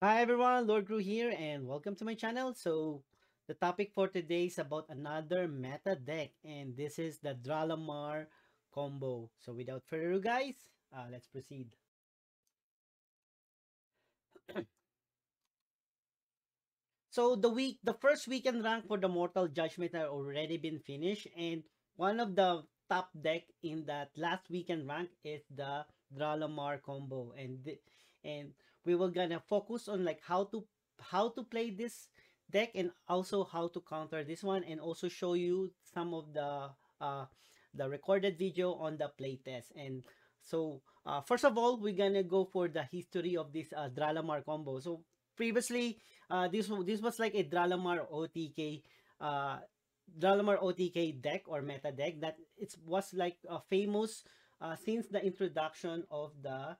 Hi everyone, Lord Gru here and welcome to my channel. So the topic for today is about another meta deck and this is the Dralamar combo. So without further ado guys, let's proceed. So the first weekend rank for the Mortal Judgment have already been finished, and one of the top deck in that last weekend rank is the Dralamar combo, and we will gonna focus on like how to play this deck and also how to counter this one, and also show you some of uh the recorded video on the playtest. And so first of all, we're gonna go for the history of this Dralamar combo. So previously, this was like a uh Dralamar OTK deck or meta deck that it was like famous since the introduction of the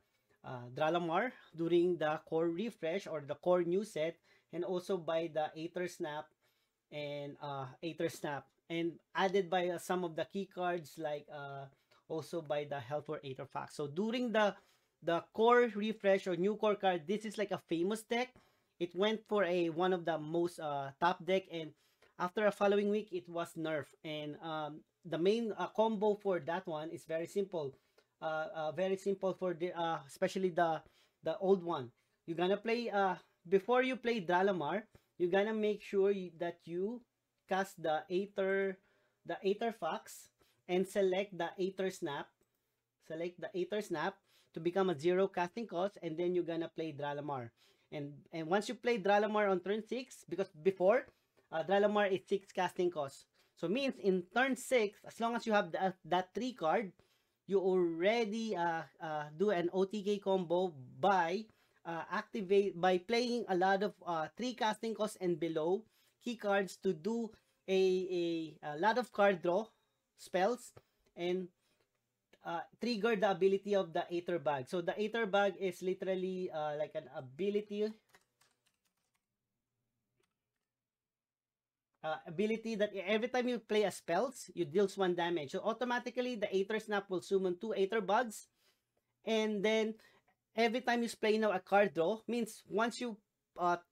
Dralamar during the core refresh or the core new set, and also by the Aether Snap, and added by some of the key cards like also by the Help for Aether Fox. So during the core refresh or new core card, this is like a famous deck. It went for a one of the most top deck, and after a following week it was nerfed. And the main combo for that one is very simple for the especially the old one. You're gonna play before you play Dralamar, you're gonna make sure that you cast the Aether Fox, and select the Aether Snap to become a zero casting cost, and then you're gonna play Dralamar. And once you play Dralamar on turn 6, because before Dralamar is 6 casting cost. So means in turn 6, as long as you have that 3 card, you already do an OTK combo by playing a lot of 3 casting costs and below key cards to do a lot of card draw spells, and trigger the ability of the Aether Bag. So the Aether Bag is literally like an ability that every time you play a spells, you deals 1 damage. So automatically the Aether Snap will summon 2 Aether Bugs, and then every time you play now a card draw, means once you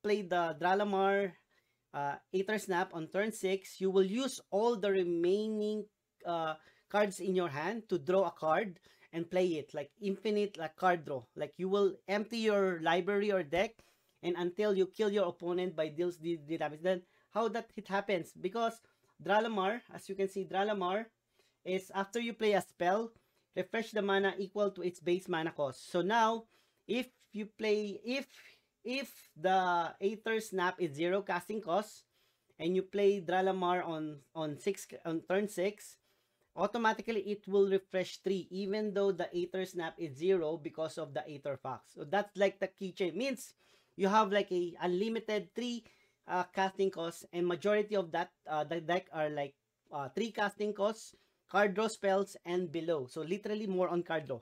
play the Dralamar Aether Snap on turn 6, you will use all the remaining cards in your hand to draw a card and play it like infinite, like card draw. Like you will empty your library or deck, and until you kill your opponent by deals the damage. Then how that it happens? Because Dralamar, as you can see, Dralamar is after you play a spell, refresh the mana equal to its base mana cost. So now, if you play, if the Aether Snap is 0 casting cost, and you play Dralamar on turn 6, automatically it will refresh 3 even though the Aether Snap is 0 because of the Aether Fox. So that's like the keychain. Means you have like a unlimited 3 casting costs, and majority of that the deck are like 3 casting costs, card draw spells, and below. So literally more on card draw.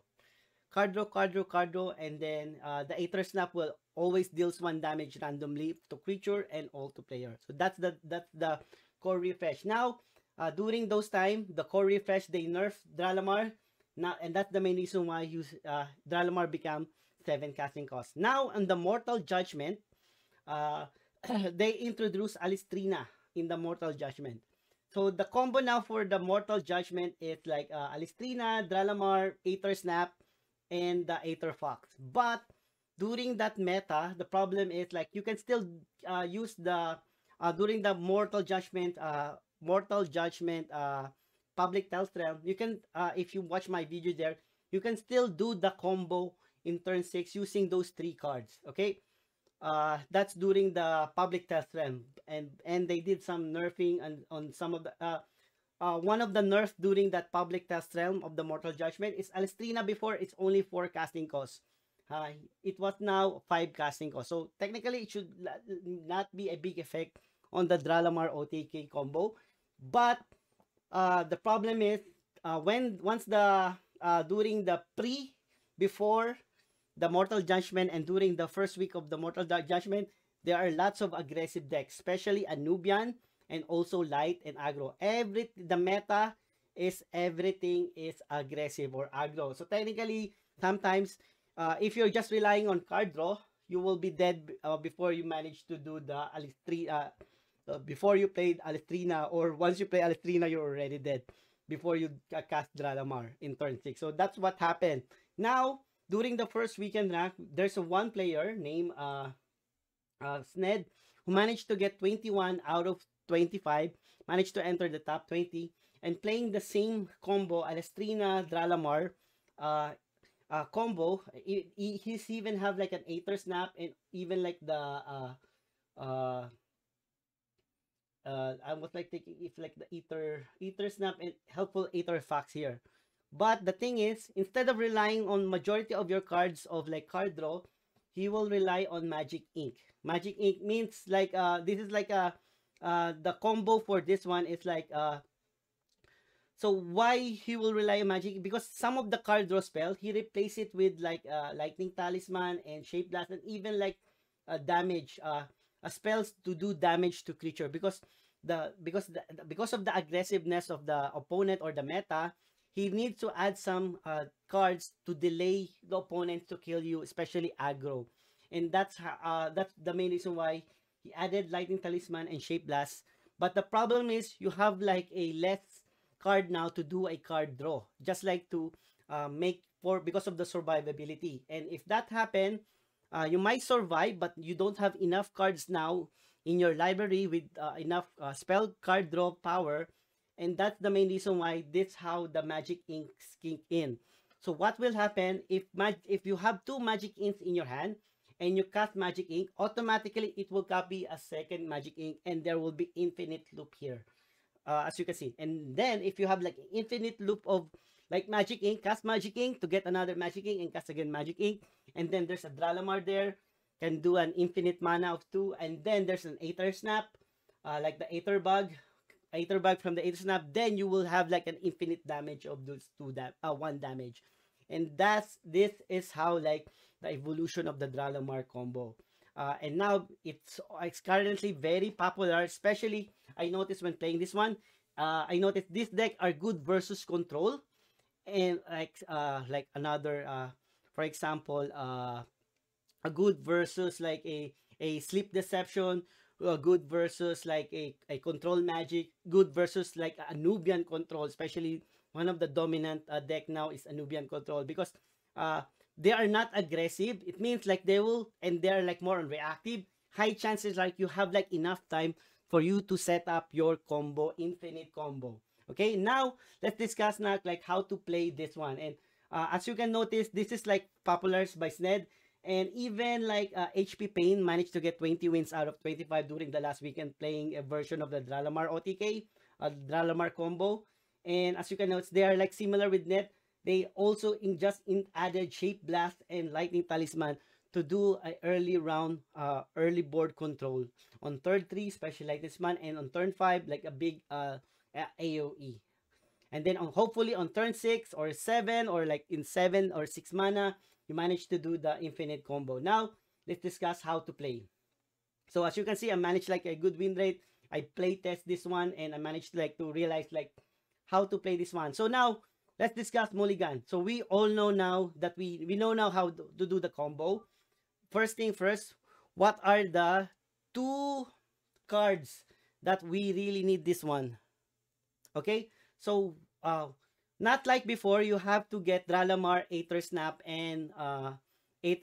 Card draw, and then the Aether Snap will always deals 1 damage randomly to creature and all to player. So that's the core refresh. Now, during those time, the core refresh, they nerf Dralamar. Now, and that's the main reason why Dralamar become 7 casting costs. Now, on the Mortal Judgment, uh, they introduced Alistrina in the Mortal Judgment. So the combo now for the Mortal Judgment is like Alistrina, Dralamar, Aether Snap, and the Aether Fox. But during that meta, the problem is like you can still use the during the Mortal Judgment public Telstream. You can if you watch my video there, you can still do the combo in turn 6 using those 3 cards. Okay, that's during the public test realm, and they did some nerfing and on some of the one of the nerfs during that public test realm of the Mortal Judgment is Alistrina. Before, it's only 4 casting costs. It was now 5 casting costs. So technically, it should not be a big effect on the Dralamar OTK combo. But the problem is when once the during the before the Mortal Judgment and during the first week of the Mortal Judgment, there are lots of aggressive decks, especially a Nubian and also light and aggro. The meta is everything is aggressive or aggro. So technically, sometimes if you're just relying on card draw, you will be dead before you manage to do the Alistrina. Before you played Alistrina, or once you play Alistrina, you're already dead before you cast Dralamar in turn 6. So that's what happened. Now, during the first weekend rank, there's a one player named Sned, who managed to get 21 out of 25, managed to enter the top 20, and playing the same combo, Alestrina, Dralamar, combo. He's even have like an Aether Snap, and even like the I was like thinking if like the Aether Snap and helpful Aether Fox here. But the thing is, instead of relying on majority of your cards of like card draw, he will rely on Magic Ink. Magic Ink means like this is like a the combo for this one is like so why he will rely on Magic? Because some of the card draw spell he replace it with like Lightning Talisman and Shape Blast, and even like damage spells to do damage to creature, because of the aggressiveness of the opponent or the meta. He needs to add some cards to delay the opponent to kill you, especially aggro. And that's the main reason why he added Lightning Talisman and Shape Blast. But the problem is you have like a less card now to do a card draw, just like to make for because of the survivability. And if that happen, you might survive, but you don't have enough cards now in your library with enough spell card draw power. And that's the main reason why this how the Magic Inks kick in. So what will happen if you have two Magic Inks in your hand and you cast Magic Ink, automatically it will copy a second Magic Ink, and there will be infinite loop here, as you can see. And then if you have like an infinite loop of like Magic Ink, cast Magic Ink to get another Magic Ink, and cast again Magic Ink, and then there's a Dralamar there, can do an infinite mana of 2, and then there's an Aether Snap, like the Aether Bug from the Aether Snap, then you will have like an infinite damage of those 1 damage. And this is how like the evolution of the Dralamar combo. And now it's currently very popular, especially I noticed when playing this one. I noticed this deck are good versus control, and like another for example a good versus like a sleep deception, good versus like a control magic, good versus like a Nubian control, especially one of the dominant deck now is a Nubian control, because they are not aggressive. It means like they will, and they're like more on reactive. High chances like you have like enough time for you to set up your combo, infinite combo. Okay, now let's discuss now like how to play this one. And as you can notice, this is like popular by Sned, and even like HP Pain managed to get 20 wins out of 25 during the last weekend playing a version of the Dralamar OTK, Dralamar combo. And as you can notice, they are like similar with Net. They also added Shape Blast and Lightning Talisman to do a early round, early board control. On turn 3, Special Lightning Talisman, and on turn 5, like a big AoE. And then hopefully on turn 6 or 7, or like in 7 or 6 mana, you manage to do the infinite combo. Now, let's discuss how to play. So as you can see, I managed like a good win rate. I play test this one, and I managed like to realize like how to play this one. So now, let's discuss Mulligan. So we all know now that we know now how to do the combo. First thing first, what are the 2 cards that we really need this one? Okay, so not like before, you have to get Dralamar, Aether Snap, and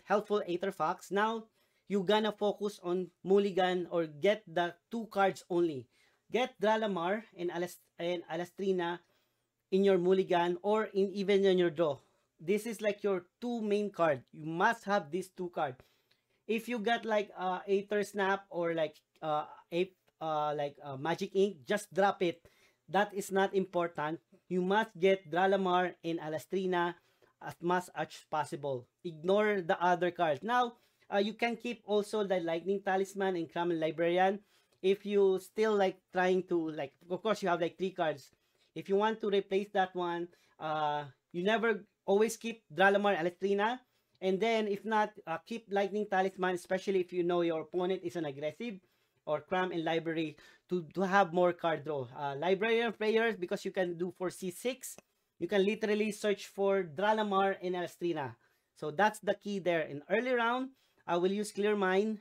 helpful Aether Fox. Now, you gonna focus on Mulligan, or get the 2 cards only. Get Dralamar and Alestrina in your Mulligan, or even in your draw. This is like your 2 main card. You must have these 2 cards. If you got like Aether Snap or like Magic Ink, just drop it. That is not important. You must get Dralamar and Alestrina as much as possible. Ignore the other cards. Now, you can keep also the Lightning Talisman and Kramen Librarian. If you still like trying to like, of course you have like 3 cards. If you want to replace that one, you never always keep Dralamar, Alestrina. And then if not, keep Lightning Talisman, especially if you know your opponent is an aggressive, or Cram and Library to have more card draw. Librarian players, because you can do for C6, you can literally search for Dralamar and Alestrina. So that's the key there. In early round, I will use Clear Mind.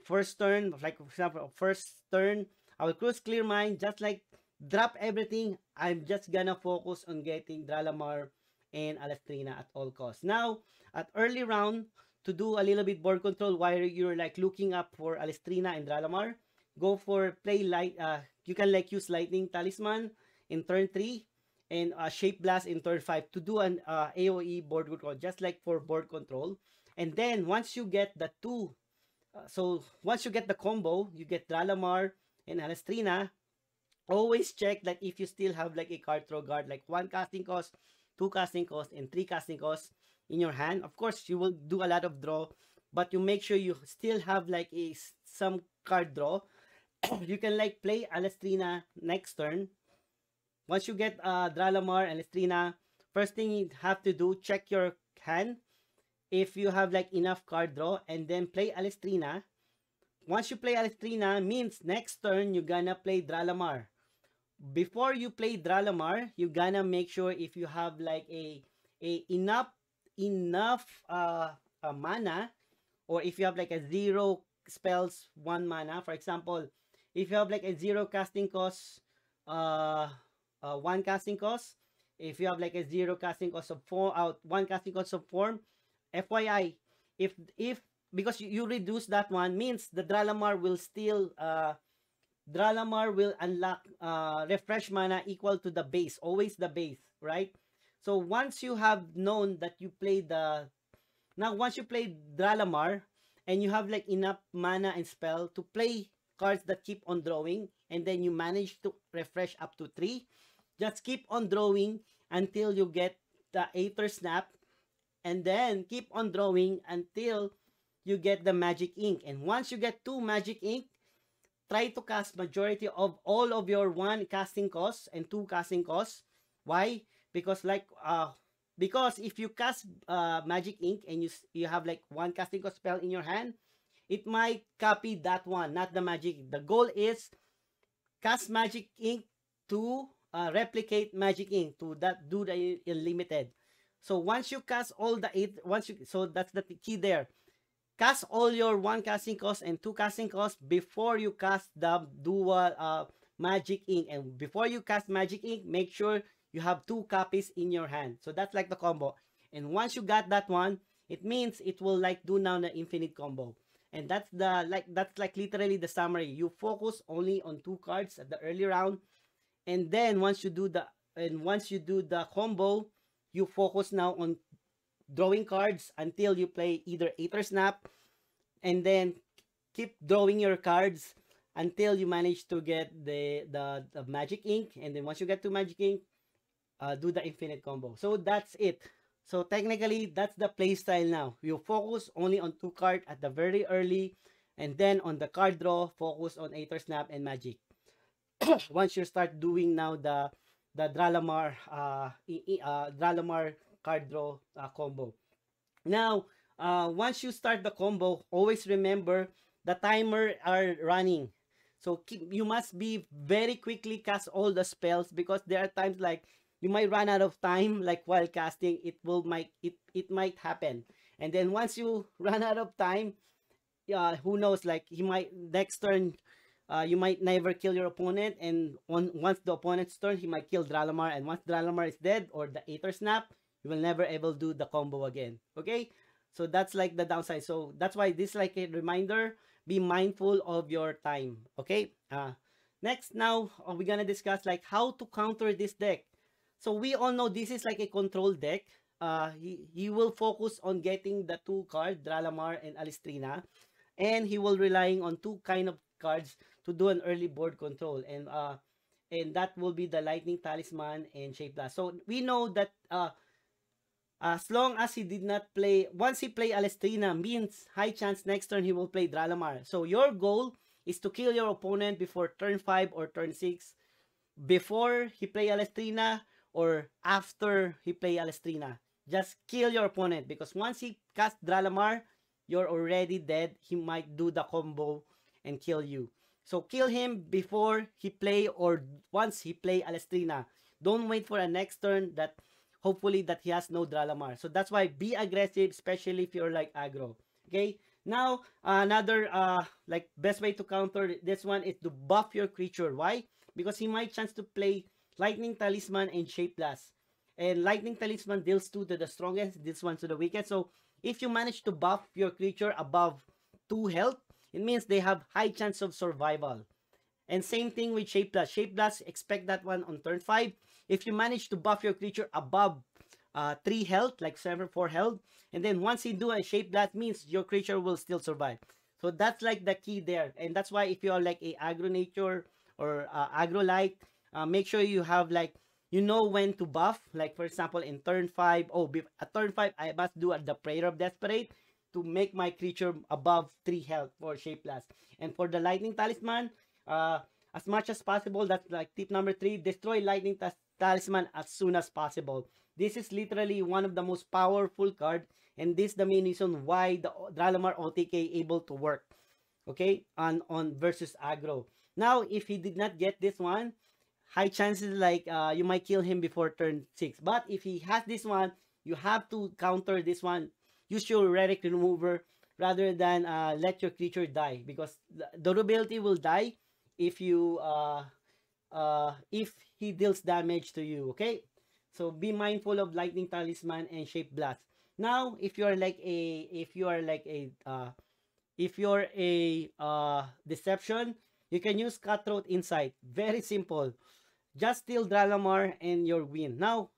First turn, like for example, first turn, I will cruise Clear Mind, just like drop everything. I'm just gonna focus on getting Dralamar and Alestrina at all costs. Now, at early round, to do a little bit board control while you're like looking up for Alestrina and Dralamar, go for play light. You can like use Lightning Talisman in turn 3 and Shape Blast in turn 5 to do an AoE board control, just like for board control. And then once you get the two, so once you get the combo, you get Dralamar and Alestrina, always check that if you still have like a card throw guard, like 1 casting cost, 2 casting cost, and 3 casting cost in your hand. Of course, you will do a lot of draw, but you make sure you still have like some card draw. You can like play Alestrina next turn. Once you get Dralamar and Alestrina, first thing you have to do, check your hand if you have like enough card draw, and then play Alestrina. Once you play Alestrina, means next turn you're gonna play Dralamar. Before you play Dralamar, you gonna make sure if you have like a enough mana, or if you have like a 0 spells 1 mana. For example, if you have like a 0 casting cost, 1 casting cost, if you have like a 0 casting cost of 1 casting cost of form, FYI, if because you reduce that one, means the Dralamar will still Dralamar will unlock refresh mana equal to the base, always the base, right? So once you have known that you play once you play Dralamar and you have like enough mana and spell to play cards that keep on drawing, and then you manage to refresh up to 3, just keep on drawing until you get the Aether Snap, and then keep on drawing until you get the Magic Ink. And once you get 2 Magic Ink, try to cast majority of all of your 1 casting costs and 2 casting costs. Why? Because because if you cast Magic Ink and you have like 1 casting cost spell in your hand, it might copy that one, not the Magic Ink. The goal is cast Magic Ink to replicate Magic Ink, to do the unlimited. So once you cast all the 8, so that's the key there. Cast all your 1 casting cost and 2 casting costs before you cast the dual Magic Ink. And before you cast Magic Ink, make sure you have 2 copies in your hand. So that's like the combo. And once you got that one, it means it will like do now the infinite combo. And that's like literally the summary. You focus only on 2 cards at the early round, and then once you do the combo, you focus now on drawing cards until you play either Aether Snap, and then keep drawing your cards until you manage to get the Magic Ink. And then once you get to Magic Ink, do the infinite combo. So that's it. So technically, that's the playstyle now. You focus only on 2 cards at the very early, and then on the card draw, focus on Aether Snap and Magic. Once you start doing now the Dralamar Dralamar card draw combo. Now, once you start the combo, always remember the timer are running. So you must be very quickly cast all the spells, because there are times like you might run out of time, like while casting. It might happen. And then once you run out of time, who knows, like he might next turn, you might never kill your opponent, and once the opponent's turn, he might kill Dralamar, and once Dralamar is dead or the Aether Snap, you will never able do the combo again. Okay, so that's like the downside. So that's why this like a reminder, be mindful of your time. Okay, next, now we're gonna discuss like how to counter this deck. So we all know this is like a control deck. He will focus on getting the 2 cards, Dralamar and Alestrina, and he will relying on 2 kind of cards to do an early board control, and that will be the Lightning Talisman and Shape Blast. So we know that as long as he did not play, once he play Alestrina, means high chance next turn he will play Dralamar. So your goal is to kill your opponent before turn 5 or turn 6, before he play Alestrina or after he play Alestrina. Just kill your opponent, because once he casts Dralamar, you're already dead. He might do the combo and kill you. So kill him before he play, or once he play Alestrina. Don't wait for a next turn that hopefully that he has no Dralamar. So that's why be aggressive, especially if you're like aggro. Okay, Now, another like best way to counter this one is to buff your creature. Why? Because he might chance to play Lightning Talisman and Shape Blast. And Lightning Talisman deals 2 to the strongest, this one to the weakest. So if you manage to buff your creature above 2 health, it means they have high chance of survival. And same thing with Shape Blast. Shape Blast, expect that one on turn 5. If you manage to buff your creature above 3 health, like 7-4 health, and then once you do a Shape Blast, means your creature will still survive. So that's like the key there. And that's why if you are like a aggro nature or aggro light, make sure you have like, you know when to buff. Like for example, in turn 5, at turn 5, I must do the Prayer of Desperate to make my creature above 3 health for Shape Blast. And for the Lightning Talisman, as much as possible, that's like tip number 3, destroy Lightning Talisman as soon as possible. This is literally one of the most powerful card, and this is the main reason why the Dralamar OTK able to work, okay, on versus aggro. Now, if he did not get this one, high chances like you might kill him before turn 6. But if he has this one, you have to counter this one. Use your Relic Remover rather than let your creature die, because the durability will die if you if he deals damage to you, okay? So be mindful of Lightning Talisman and Shape Blast. Now, if you're like a Deception, you can use Cutthroat Insight. Very simple. Just steal Dralamar and your win. Now,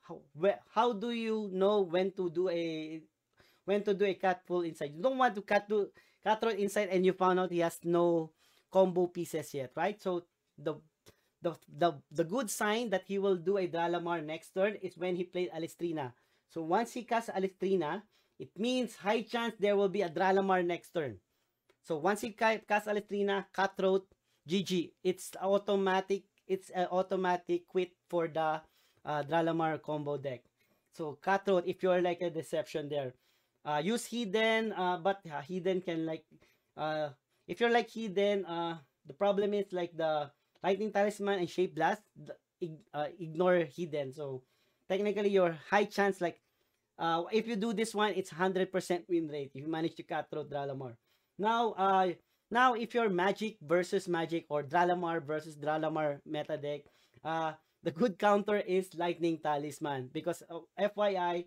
how do you know when to do a Cutthroat Insight? You don't want to Cutthroat Insight and you found out he has no combo pieces yet, right? So the good sign that he will do a Dralamar next turn is when he played Alestrina. So once he casts Alestrina, it means high chance there will be a Dralamar next turn. So once he casts Alestrina, Cutthroat, GG. It's automatic. It's an automatic quit for the Dralamar combo deck. So Cutthroat, if you're like a Deception there, use Hidden, but Hidden can like, if you're like Hidden, the problem is like the Lightning Talisman and Shape Blast, ignore Hidden. So technically your high chance, like if you do this one, it's 100% win rate if you manage to Cutthroat Dralamar. Now if you're Magic versus Magic or Dralamar versus Dralamar meta deck, the good counter is Lightning Talisman, because FYI,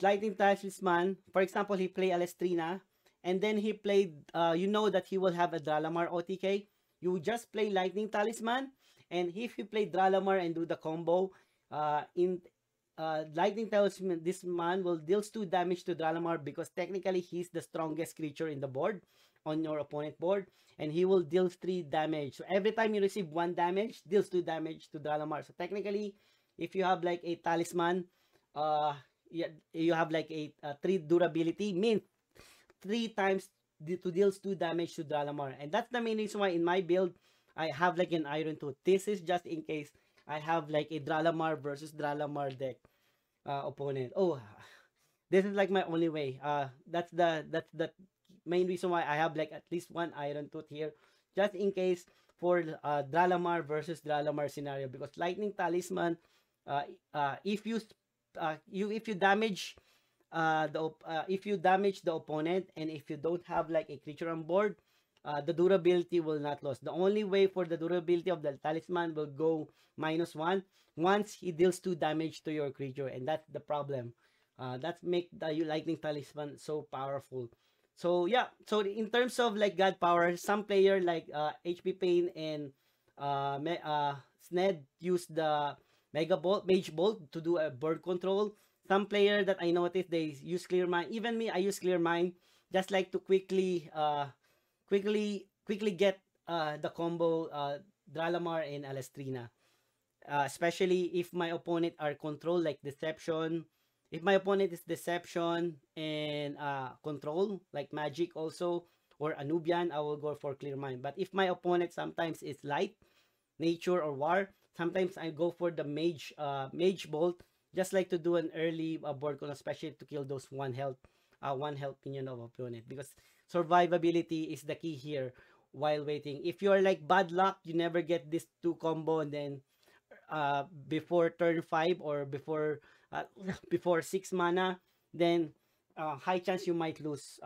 Lightning Talisman, for example, he played Alestrina, and then he played, you know that he will have a Dralamar OTK. You just play Lightning Talisman, and if you play Dralamar and do the combo, Lightning Talisman, this man will deals 2 damage to Dralamar, because technically he's the strongest creature in the board, on your opponent board, and he will deal 3 damage. So every time you receive 1 damage, deals 2 damage to Dralamar. So technically, if you have like a Talisman, you have like a 3 durability, means 3 times to deals 2 damage to Dralamar. And that's the main reason why in my build, I have like an Iron Tooth. This is just in case I have like a Dralamar versus Dralamar deck opponent. Oh, this is like my only way. That's the main reason why I have like at least 1 Iron Tooth here, just in case for Dralamar versus Dralamar scenario. Because Lightning Talisman, if you damage if you damage the opponent, and if you don't have like a creature on board, the durability will not lose. The only way for the durability of the Talisman will go -1 once he deals 2 damage to your creature, and that's the problem. That make the Lightning Talisman so powerful. So yeah, so in terms of like God power, some player like HP Pain and Sned use the Mage Bolt to do a bird control. Some player that I noticed, they use Clear Mind. Even me, I use Clear Mind, just like to quickly get the combo Dralamar and Alestrina. Especially if my opponent are control, like Deception. If my opponent is Deception and control, like Magic also, or Anubian, I will go for Clear Mind. But if my opponent sometimes is Light, Nature, or War, sometimes I go for the Mage Bolt, just like to do an early board con, especially to kill those 1 health minion of opponent, because survivability is the key here while waiting. If you are like bad luck, you never get this 2 combo, and then before turn 5 or before before 6 mana, then high chance you might lose.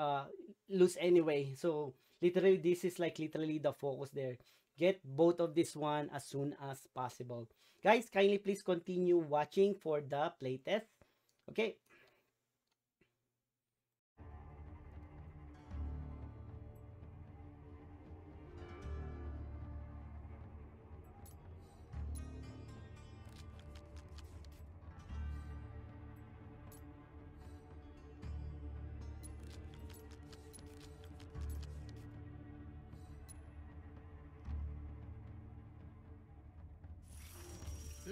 lose anyway. So literally, this is like literally the focus there. Get both of this one as soon as possible. Guys, kindly please continue watching for the playtest. Okay.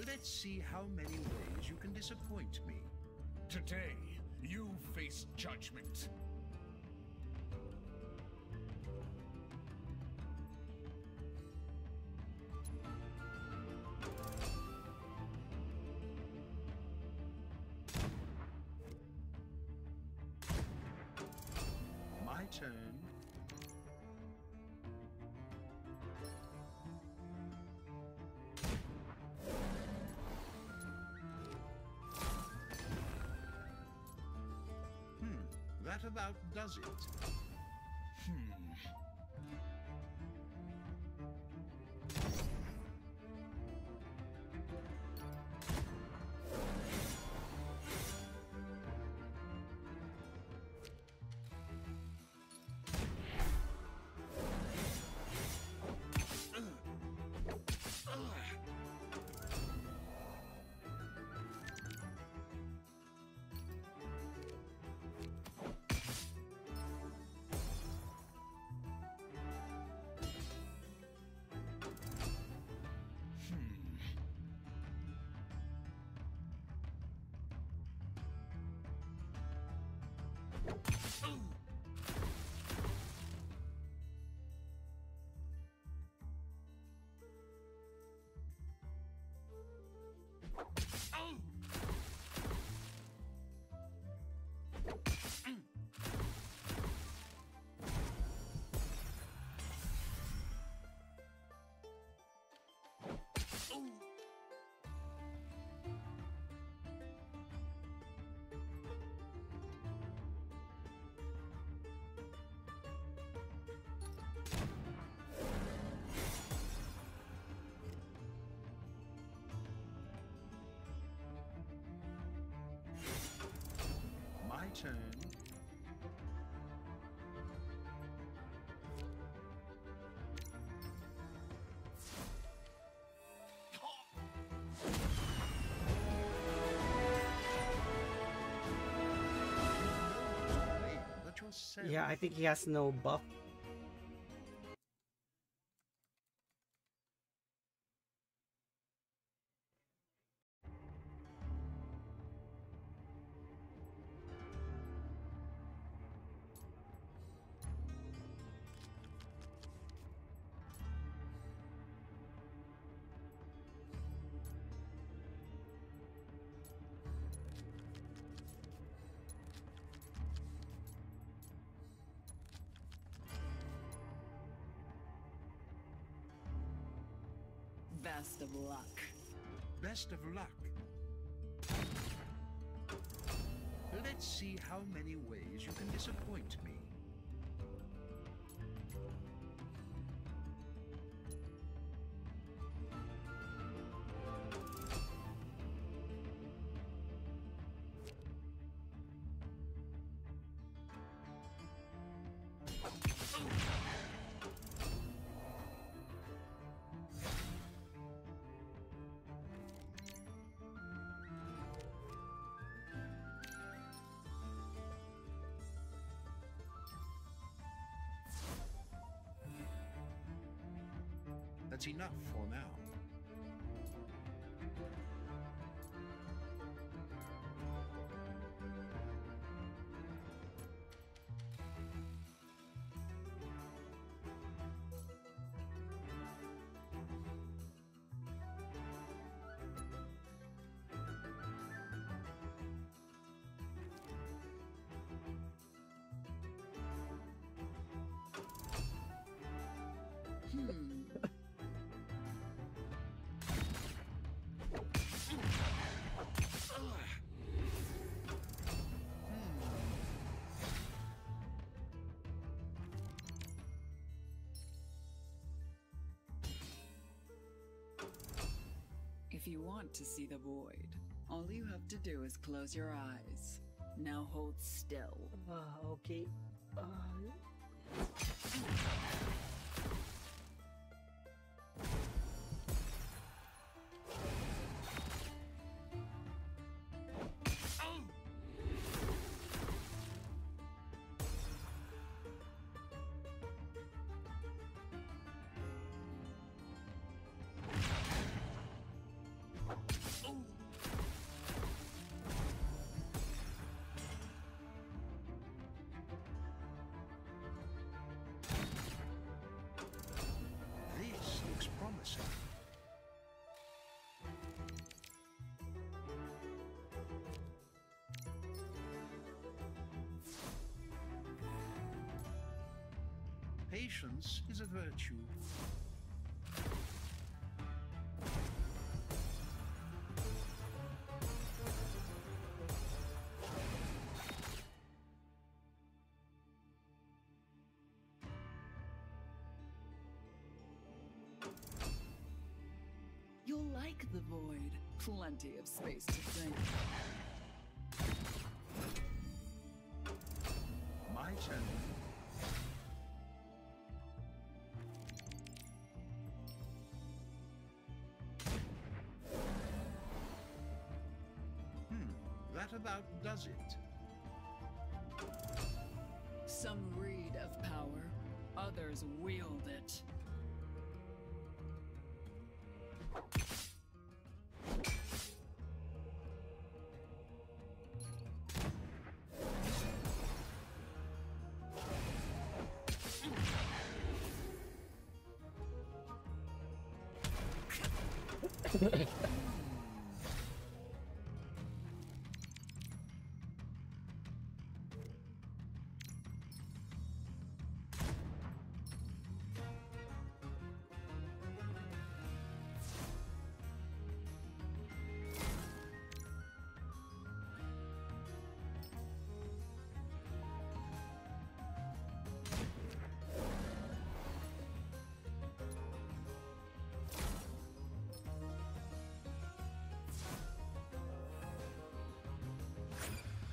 Let's see how many ways you can disappoint me. Today, you face judgment. My turn. That about does it. My turn. Yeah, I think he has no buff. Best of luck. Best of luck. Let's see how many ways you can disappoint me. That's enough for now. If you want to see the void, all you have to do is close your eyes. Now hold still. Okay. This looks promising. Patience is a virtue. You'll like the void. Plenty of space to think. My turn. That about does it. Some read of power, others wield it.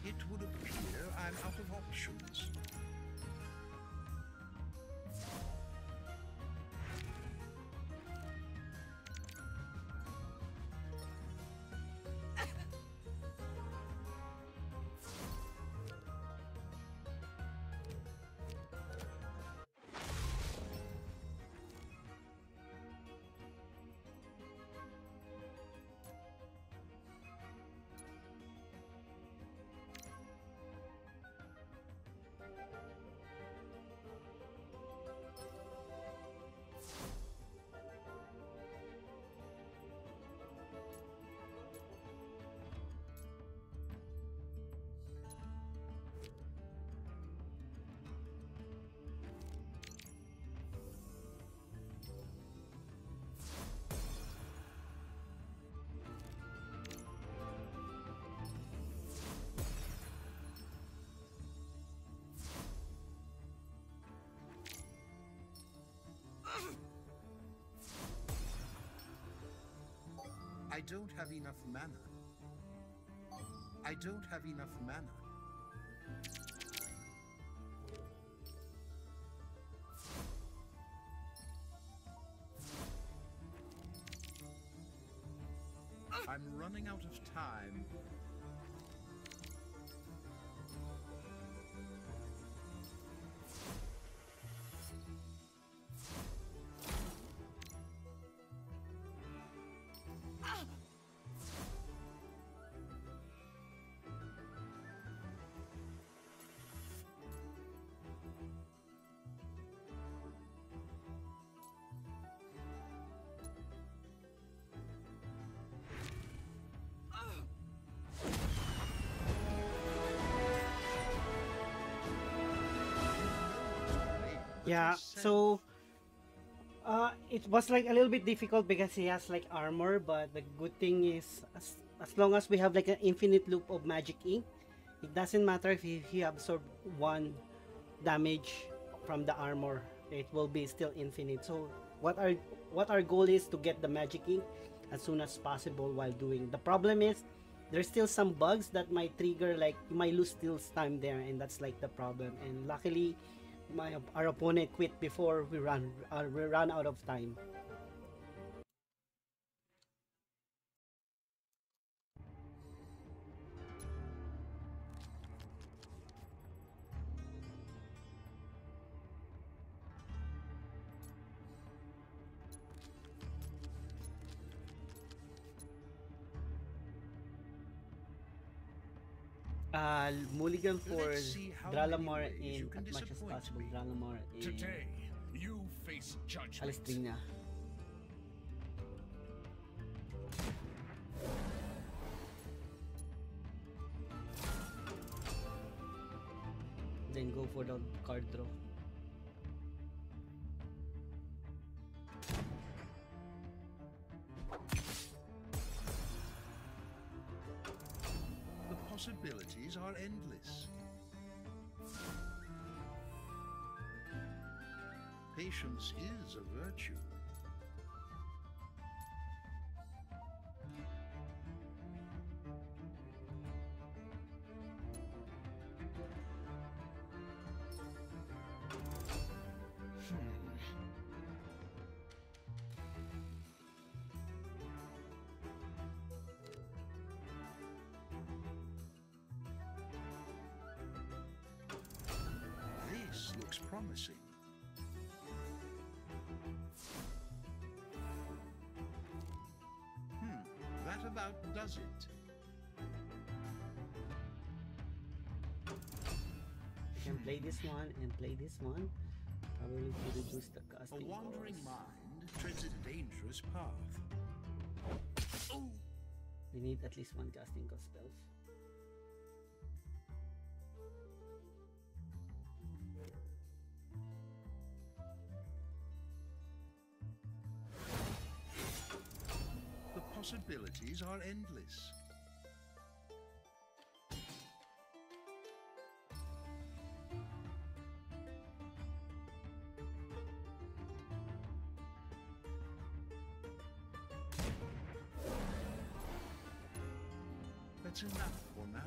It would appear I'm out of options. I don't have enough mana. I don't have enough mana. I'm running out of time. Yeah, so it was like a little bit difficult because he has like armor, but the good thing is as long as we have like an infinite loop of magic ink, it doesn't matter if he absorbed one damage from the armor, it will be still infinite. So what our goal is to get the magic ink as soon as possible while doing. The problem is there's still some bugs that might trigger, like you might lose still time there, and that's like the problem. And luckily our opponent quit before we run out of time. Mulligan for Let's see how Dralamar many ways you in can as much as disappoint possible. me. Dralamar in Today, you face judgment. Palestrina. Then go for the card draw. The possibilities are endless. Patience is a virtue. This looks promising. That about does it. You can play this one and play this one. Probably to reduce the A casting wandering cost. mind treads a dangerous path. Oh, We need at least one casting cost spells. the possibilities are endless. That's enough for now.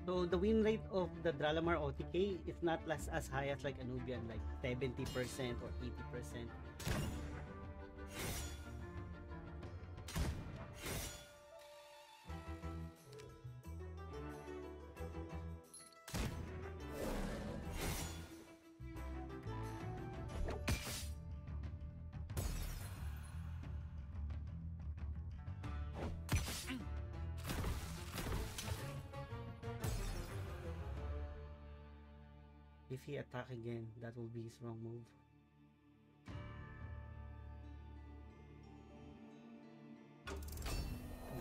So the win rate of the Dralamar OTK is not as high as like Anubian, like 70% or 80%. If he attack again, that will be his wrong move.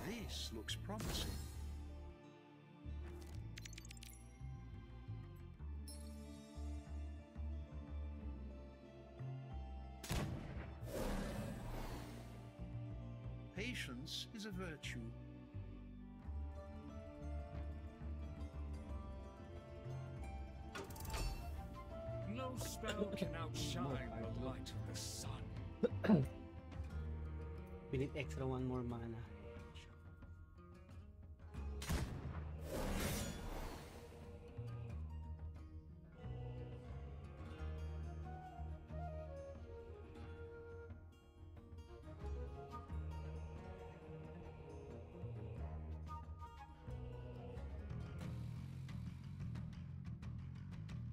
This looks promising. Patience is a virtue. No spell can outshine the light of the sun. We need extra one more mana.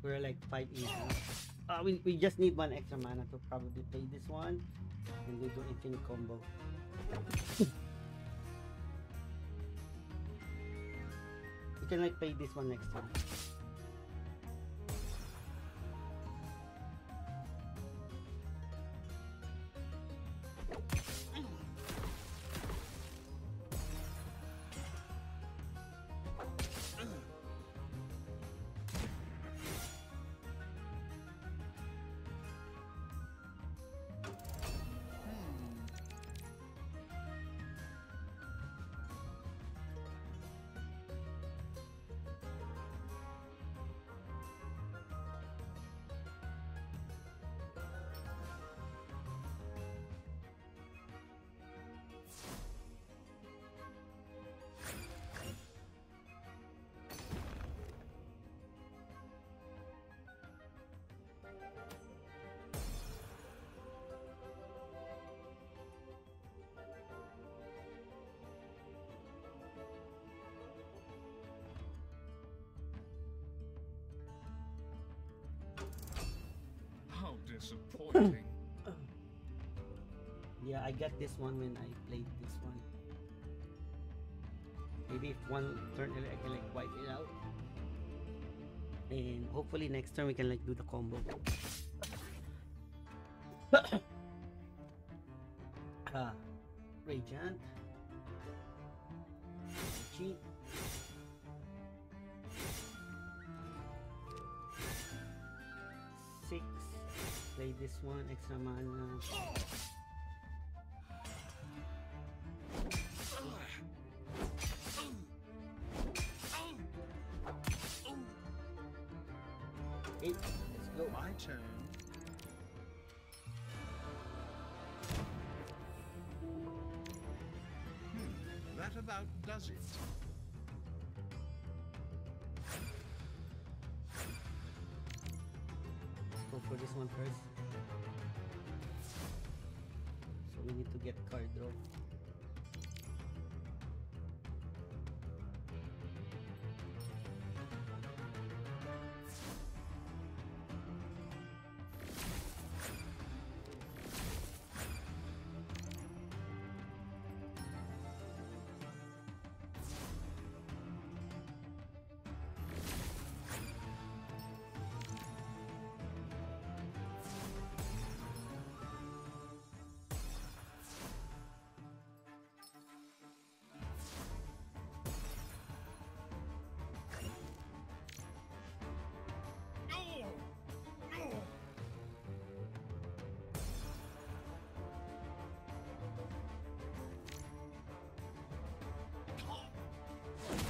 We're like 5 each. We just need one extra mana to probably play this one and we do infinite combo. We can like play this one next time. disappointing. Yeah, I got this one when I played this one. Maybe if one turn I can like wipe it out. And hopefully next turn we can like do the combo. Radiant. Cheat. 6. Play this one, extra mana. Okay, let's go. My turn. That about does it. Go for this one first. So we need to get card draw.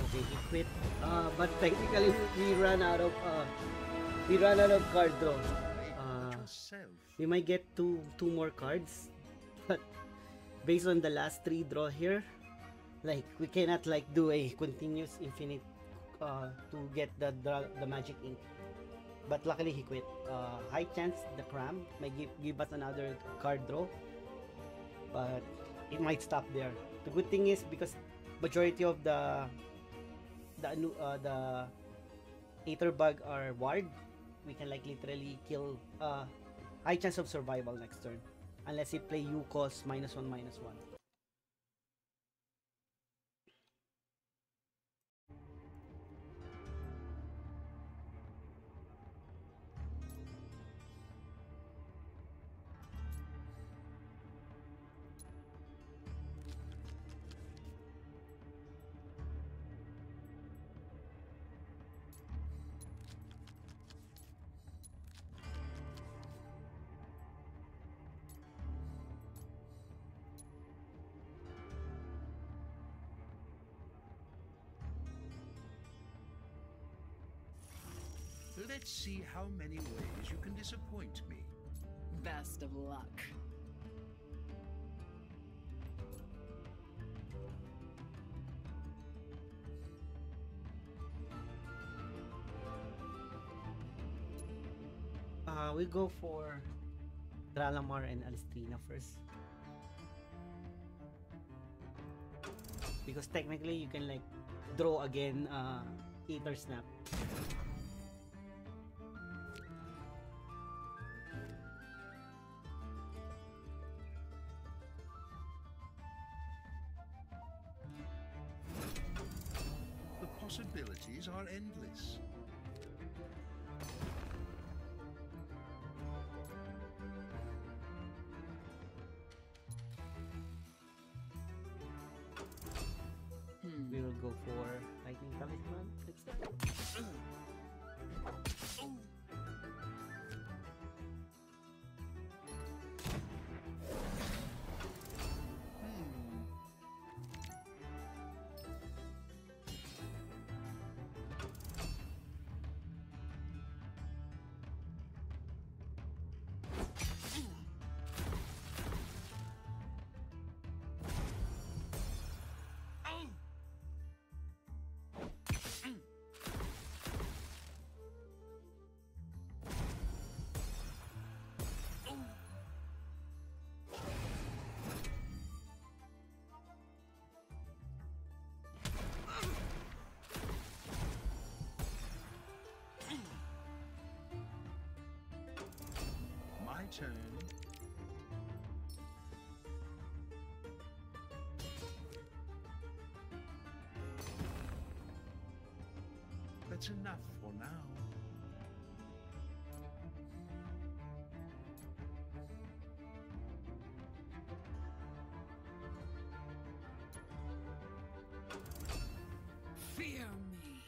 Okay, he quit. But technically we ran out of card draw. Yourself. We might get two more cards, but based on the last 3 draw here, like we cannot like do a continuous infinite to get the magic ink. But luckily he quit. High chance the cram might give us another card draw, but it might stop there. The good thing is because majority of the Aether Bug are ward, we can like literally kill high chance of survival next turn. Unless he play Yukos -1/-1. Let's see how many ways you can disappoint me. Best of luck. We go for Dralamar and Alistrina first. Because technically you can like draw again Aether Snap. The possibilities are endless. We will go for Lightning Talisman. turn. That's enough for now. Fear me.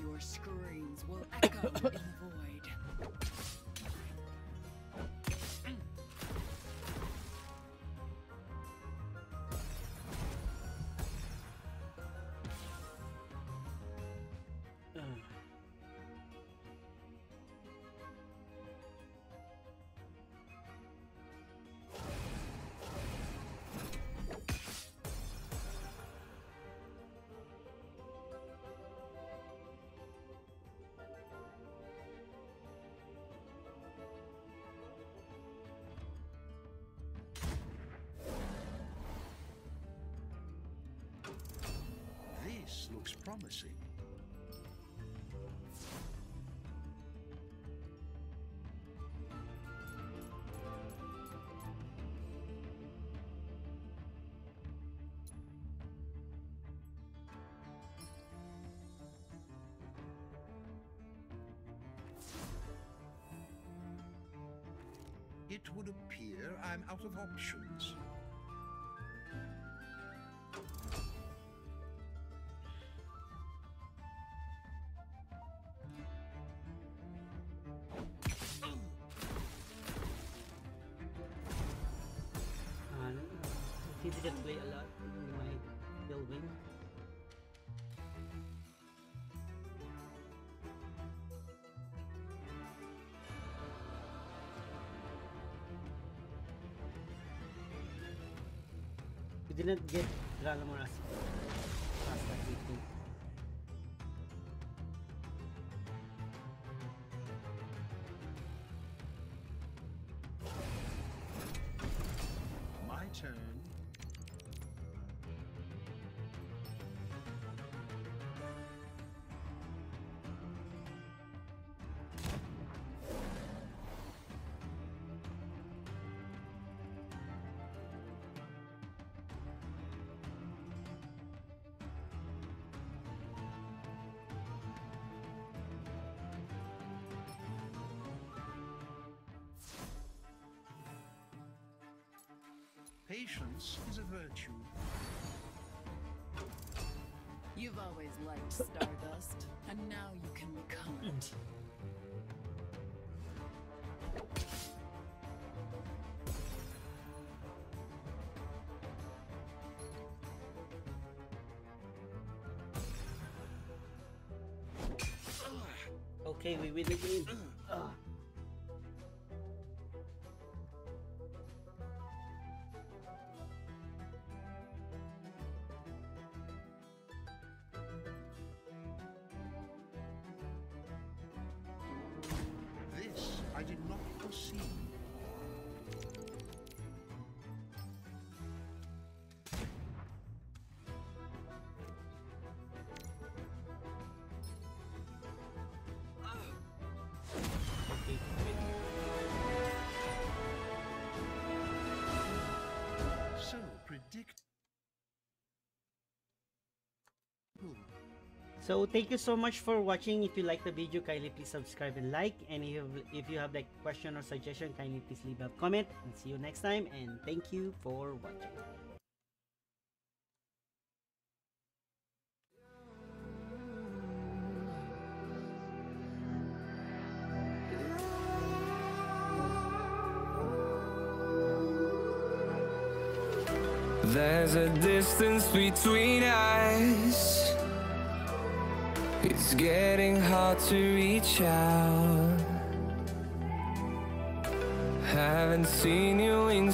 Your screams will echo in the void. This looks promising. It would appear I'm out of options. If he didn't play a lot, he might still win. We didn't get Dralamar as fast as we think. My turn. Patience is a virtue. You've always liked Stardust, and now you can become it. Okay, we win the game. This I did not foresee. Okay, win. So predict. So thank you so much for watching. If you like the video, kindly please subscribe and like. And if you have like question or suggestion, kindly please leave a comment. And see you next time. And thank you for watching. There's a distance between us. It's getting hard to reach out. Haven't seen you in